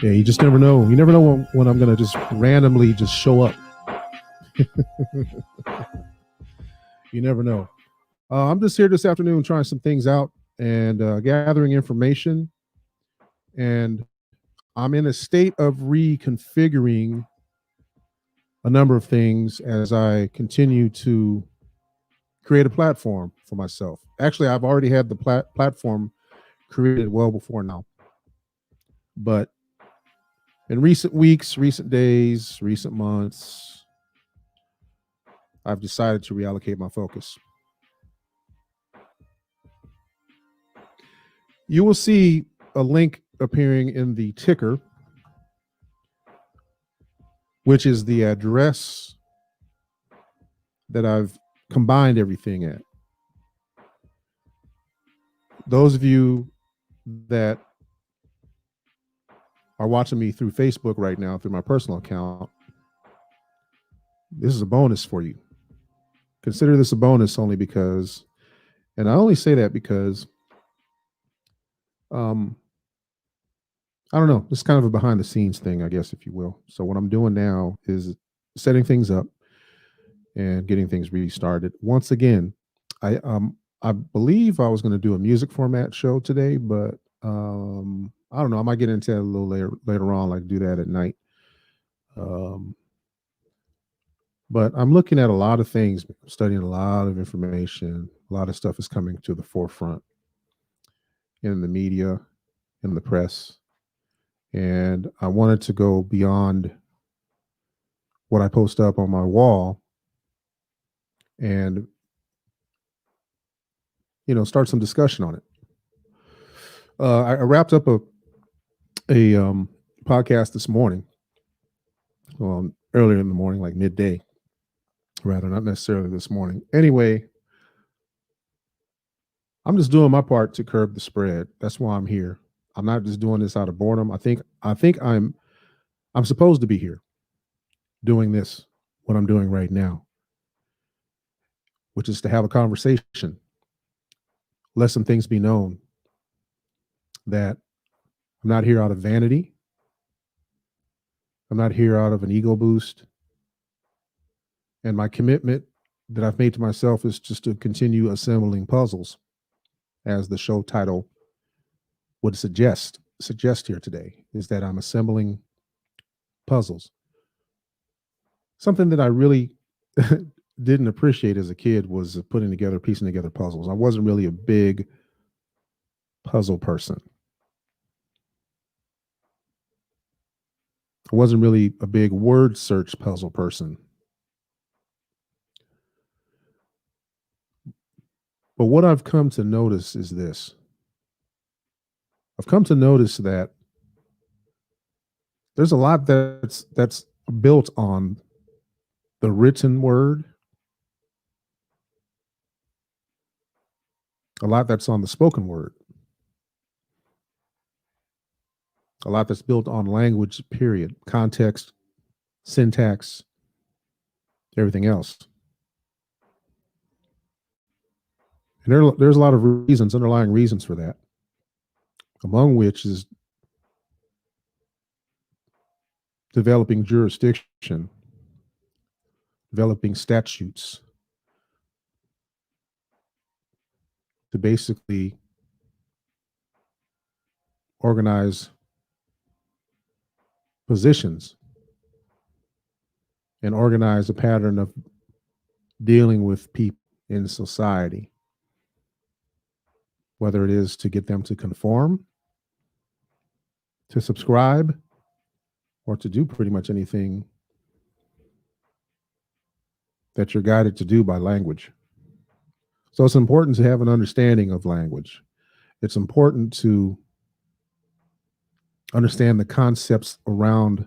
Yeah, you just never know. You never know when I'm going to just randomly just show up. You never know. I'm just here this afternoon trying some things out and gathering information. And I'm in a state of reconfiguring a number of things as I continue to create a platform for myself. Actually, I've already had the platform created well before now. But in recent weeks, recent days, recent months, I've decided to reallocate my focus. You will see a link appearing in the ticker, which is the address that I've combined everything at. Those of you that are watching me through Facebook right now, through my personal account, this is a bonus for you. Consider this a bonus only because, and I only say that because, I don't know, it's kind of a behind the scenes thing, I guess, if you will. So what I'm doing now is setting things up and getting things restarted. Once again, I believe I was going to do a music format show today, but I don't know. I might get into that a little later on, like do that at night. But I'm looking at a lot of things, studying a lot of information. A lot of stuff is coming to the forefront in the media, in the press. And I wanted to go beyond what I post up on my wall and, start some discussion on it. I wrapped up a podcast this morning, earlier in the morning, like midday, rather, not necessarily this morning. Anyway, I'm just doing my part to curb the spread. That's why I'm here. I'm not just doing this out of boredom. I think I'm supposed to be here doing this, what I'm doing right now, which is to have a conversation, let some things be known, that I'm not here out of vanity. I'm not here out of an ego boost. And my commitment that I've made to myself is just to continue assembling puzzles, as the show title would suggest here today, is that I'm assembling puzzles. Something that I really didn't appreciate as a kid was piecing together puzzles. I wasn't really a big puzzle person. I wasn't really a big word search puzzle person. But what I've come to notice is this. I've come to notice that there's a lot that's built on the written word, a lot that's on the spoken word, a lot that's built on language, period, context, syntax, everything else. And there's a lot of underlying reasons for that, among which is developing jurisdiction, developing statutes to basically organize positions and organize a pattern of dealing with people in society, whether it is to get them to conform, to subscribe, or to do pretty much anything that you're guided to do by language. So it's important to have an understanding of language. It's important to understand the concepts around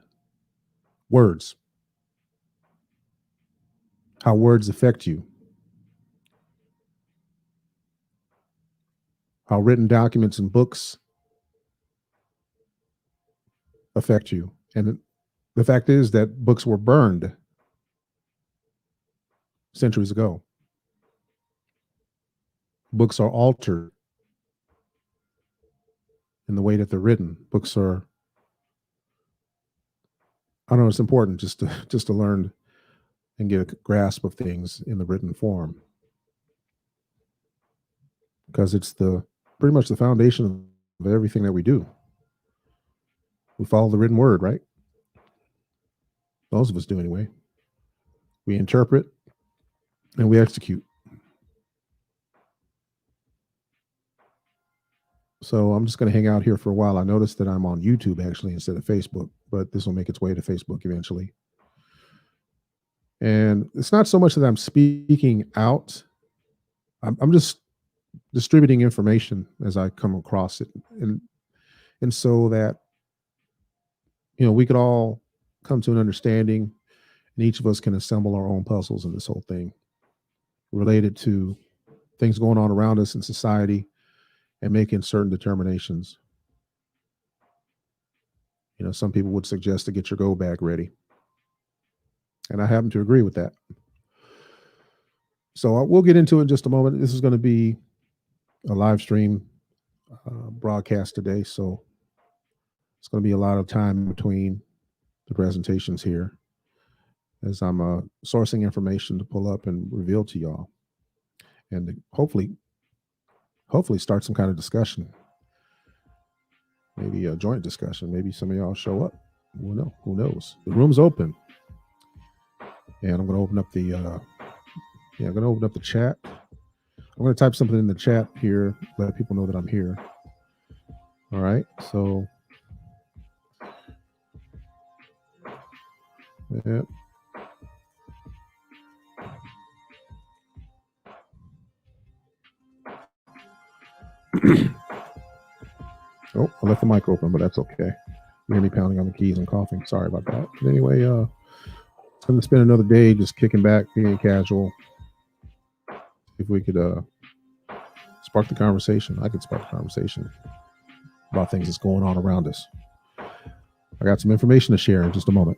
words, how words affect you, how written documents and books affect you. And the fact is that books were burned centuries ago. Books are altered in the way that they're written. Books are, I don't know, it's important just to learn and get a grasp of things in the written form, because it's the pretty much the foundation of everything that we do. We follow the written word, right? Most of us do anyway. We interpret and we execute. So I'm just going to hang out here for a while. I noticed that I'm on YouTube actually instead of Facebook, but this will make its way to Facebook eventually. And it's not so much that I'm speaking out. I'm just distributing information as I come across it. And so that, we could all come to an understanding, and each of us can assemble our own puzzles in this whole thing related to things going on around us in society and making certain determinations. Some people would suggest to get your go bag ready. And I happen to agree with that. So we'll get into it in just a moment. This is going to be a live stream broadcast today. So it's going to be a lot of time between the presentations here as I'm sourcing information to pull up and reveal to y'all, and to hopefully start some kind of discussion, maybe a joint discussion. Maybe some of y'all show up. Who knows? The room's open, and I'm going to open up the I'm going to open up the chat. I'm going to type something in the chat here, let people know that I'm here. All right, so yeah. Oh, I left the mic open, but that's okay. You hear me pounding on the keys and coughing. Sorry about that. But anyway, I'm going to spend another day just kicking back, being casual. If we could spark the conversation, I could spark the conversation about things that's going on around us. I got some information to share in just a moment.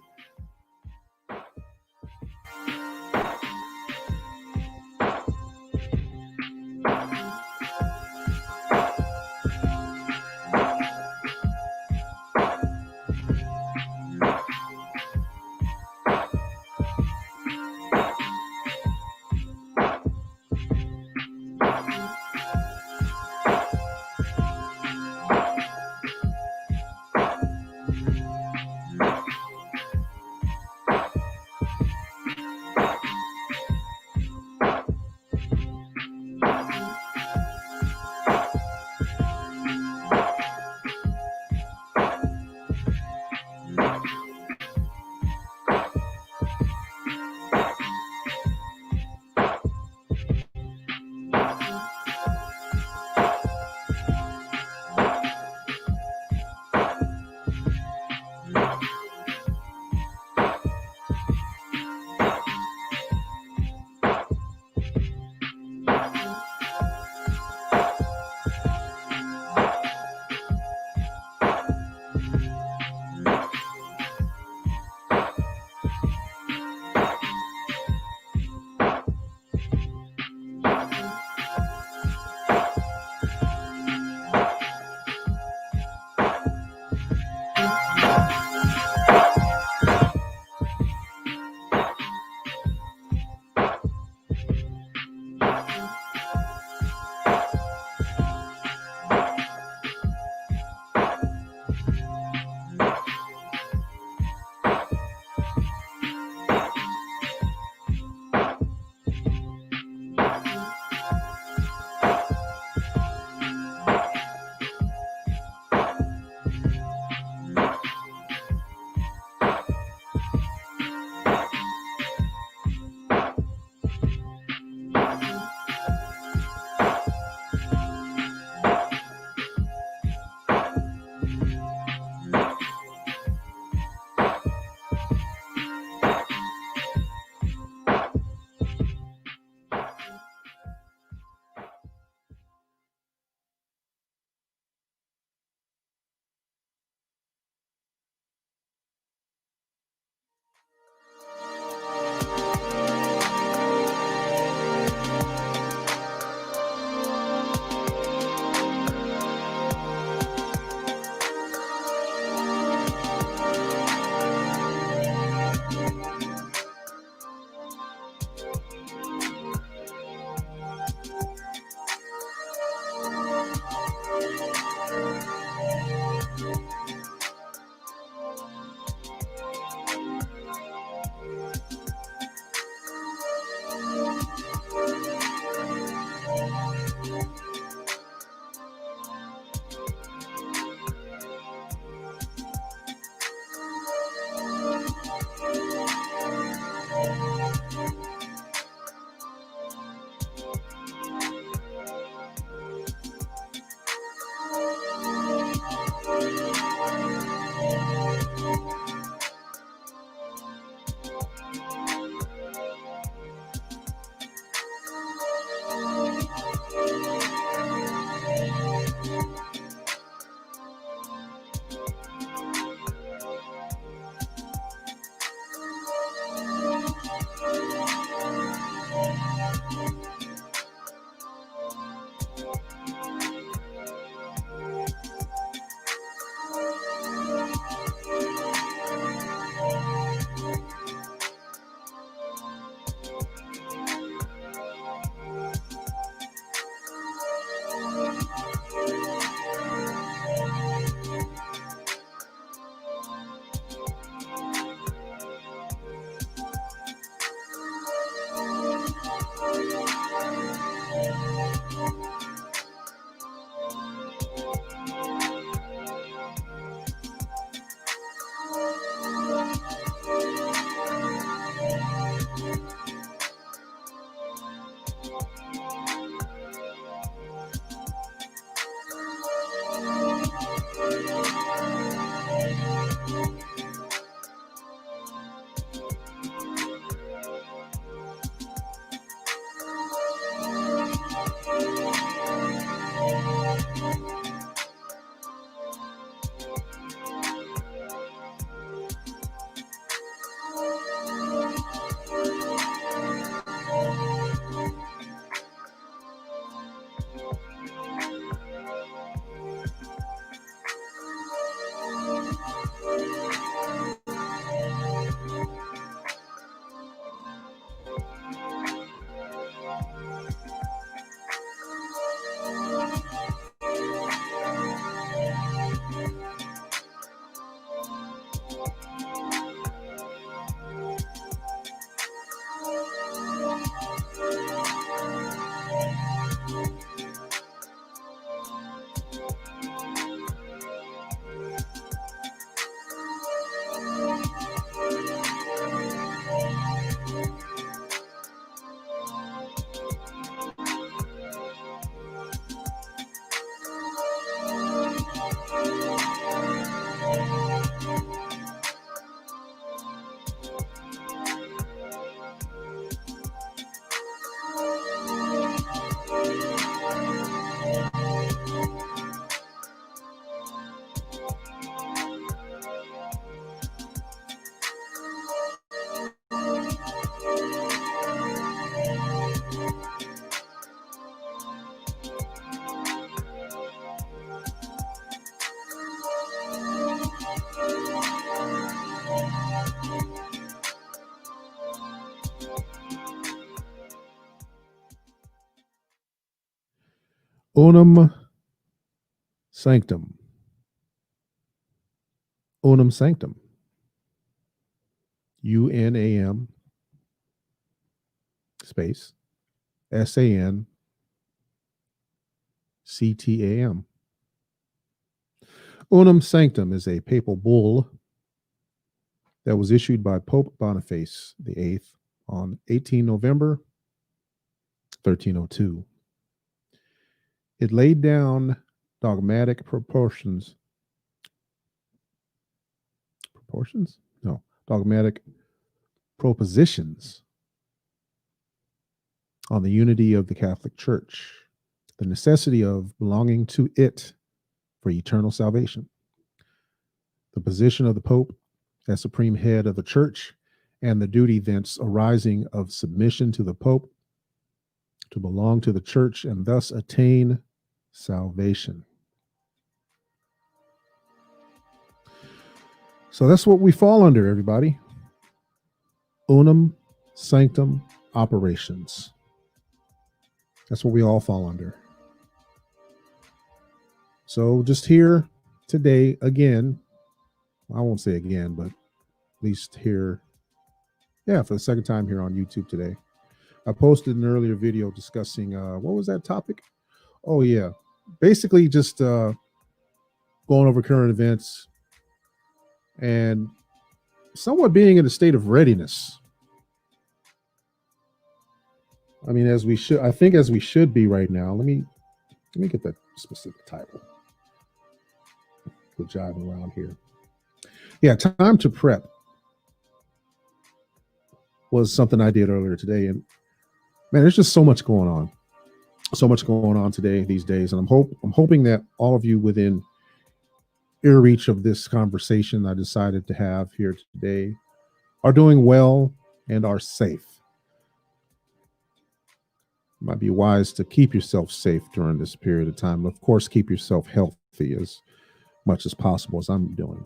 Onum Sanctum. Onum Sanctum. UNAM space SANCTAM. Onum Sanctum is a papal bull that was issued by Pope Boniface VIII on 18 November 1302. It laid down dogmatic dogmatic propositions on the unity of the Catholic Church, the necessity of belonging to it for eternal salvation, the position of the Pope as supreme head of the Church, and the duty thence arising of submission to the Pope to belong to the Church and thus attain salvation. So that's what we fall under, everybody. Onum Sanctum operations. That's what we all fall under. So just here today, again, I won't say again, but at least here, for the second time here on YouTube today. I posted an earlier video discussing, what was that topic? Oh yeah, basically just going over current events and somewhat being in a state of readiness. I mean, as we should be right now. Let me get that specific title. Good job around here. Yeah, time to prep was something I did earlier today, and man, there's just so much going on today, these days, and I'm hoping that all of you within ear reach of this conversation I decided to have here today are doing well and are safe. It might be wise to keep yourself safe during this period of time. Of course, keep yourself healthy as much as possible, as I'm doing.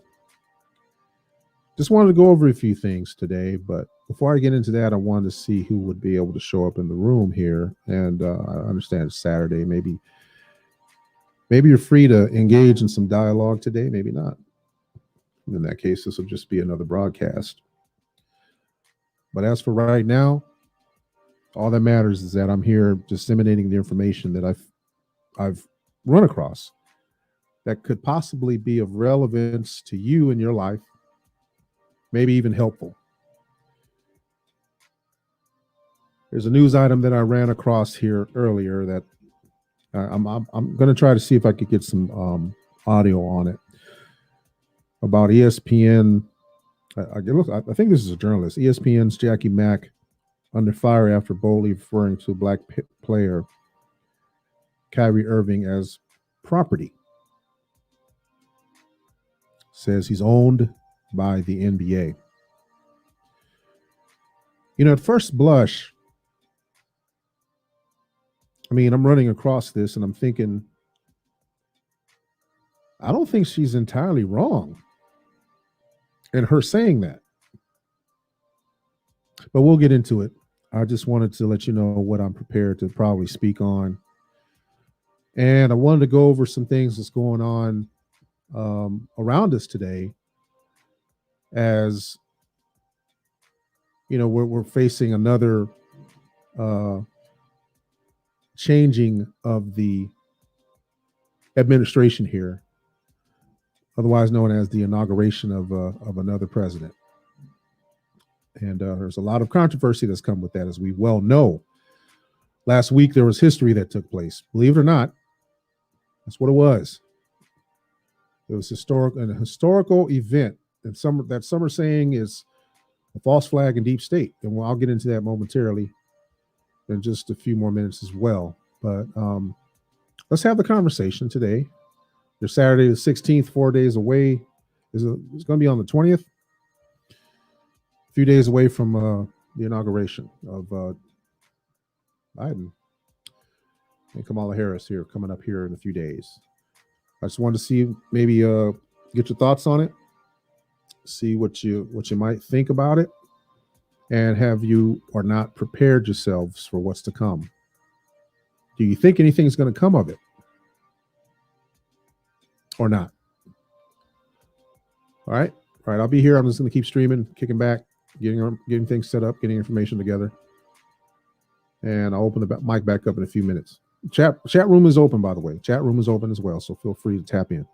Just wanted to go over a few things today, but before I get into that, I wanted to see who would be able to show up in the room here. And I understand it's Saturday. Maybe you're free to engage in some dialogue today. Maybe not. In that case, this will just be another broadcast. But as for right now, all that matters is that I'm here disseminating the information that I've run across that could possibly be of relevance to you in your life, maybe even helpful. There's a news item that I ran across here earlier that I'm going to try to see if I could get some audio on it about ESPN. I think this is a journalist. ESPN's Jackie Mack under fire after boldly referring to black player Kyrie Irving as property. Says he's owned by the NBA. You know, at first blush, I mean, I'm running across this and I'm thinking, I don't think she's entirely wrong in her saying that. But we'll get into it. I just wanted to let you know what I'm prepared to probably speak on. And I wanted to go over some things that's going on around us today, as you know, we're facing another changing of the administration here, otherwise known as the inauguration of another president. And there's a lot of controversy that's come with that, as we well know. Last week there was history that took place. Believe it or not, that's what it was. It was a historical event, and some are saying is a false flag in deep state, and I'll get into that momentarily in just a few more minutes as well. But let's have the conversation today. There's Saturday the 16th, 4 days away. It's going to be on the 20th, a few days away from the inauguration of Biden and Kamala Harris here, coming up here in a few days. I just wanted to see, maybe get your thoughts on it, see what you might think about it, and have you or not prepared yourselves for what's to come. Do you think anything's going to come of it? or not. All right. All right. I'll be here. I'm just going to keep streaming, kicking back, getting things set up, getting information together. And I'll open the mic back up in a few minutes. Chat room is open, by the way. Chat room is open as well, so feel free to tap in.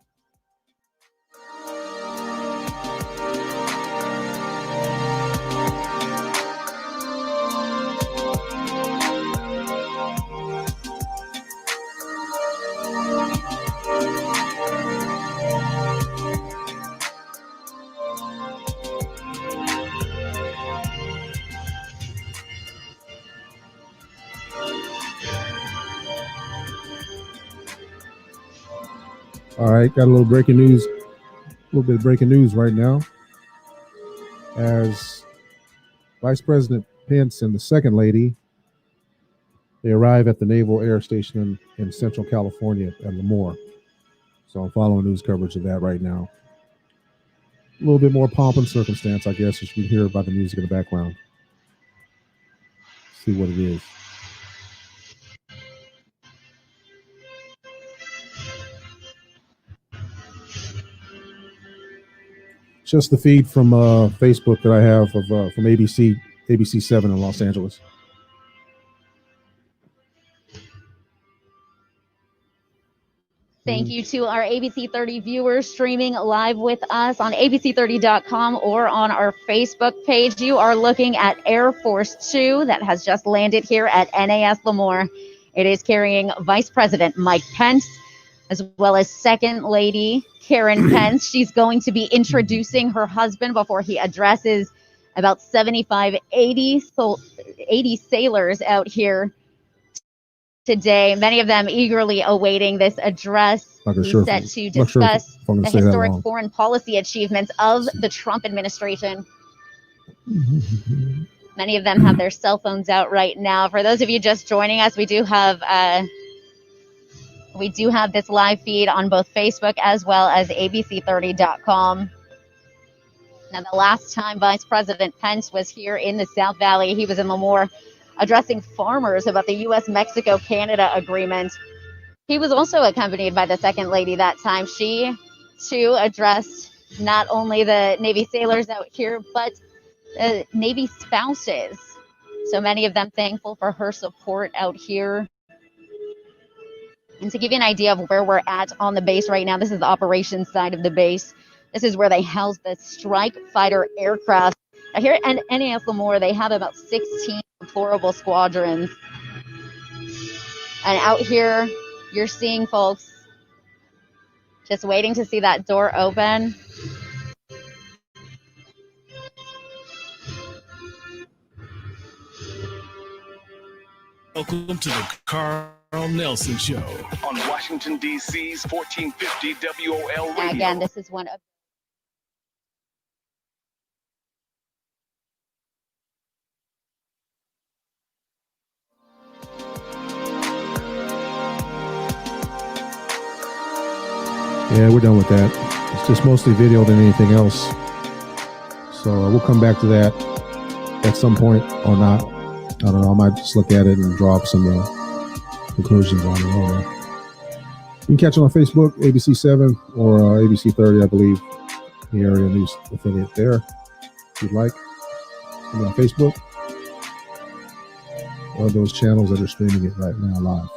All right, got a little breaking news. A little bit of breaking news right now. As Vice President Pence and the second lady, they arrive at the Naval Air Station in Central California at Moor. So I'm following news coverage of that right now. A little bit more pomp and circumstance, I guess, as you can hear by the music in the background. See what it is. Just the feed from Facebook that I have of from ABC 7 in Los Angeles. Thank you to our ABC 30 viewers streaming live with us on abc30.com or on our Facebook page. You are looking at Air Force 2 that has just landed here at NAS Lemoore. It is carrying Vice President Mike Pence, as well as Second Lady Karen Pence. She's going to be introducing her husband before he addresses about 80 sailors out here today, many of them eagerly awaiting this address. He's set to discuss the historic foreign policy achievements of the Trump administration. Many of them have their cell phones out right now. For those of you just joining us, we do have this live feed on both Facebook as well as abc30.com. Now, the last time Vice President Pence was here in the South Valley, he was in Lemoore addressing farmers about the U.S.-Mexico-Canada agreement. He was also accompanied by the Second Lady that time. She, too, addressed not only the Navy sailors out here, but Navy spouses. So many of them thankful for her support out here. And to give you an idea of where we're at on the base right now, this is the operations side of the base. This is where they house the strike fighter aircraft. Here at NAS Lemoore, they have about 16 deplorable squadrons. And out here, you're seeing folks just waiting to see that door open. Welcome to the Carl Nelson Show on Washington, D.C.'s 1450 WOL Radio. And again, this is one of Yeah, we're done with that. It's just mostly video than anything else. So we'll come back to that at some point or not. I don't know. I might just look at it and draw up some conclusions on it. You can catch it on Facebook, ABC7 or ABC30, I believe, the area news affiliate there, if you'd like. On Facebook or those channels that are streaming it right now live.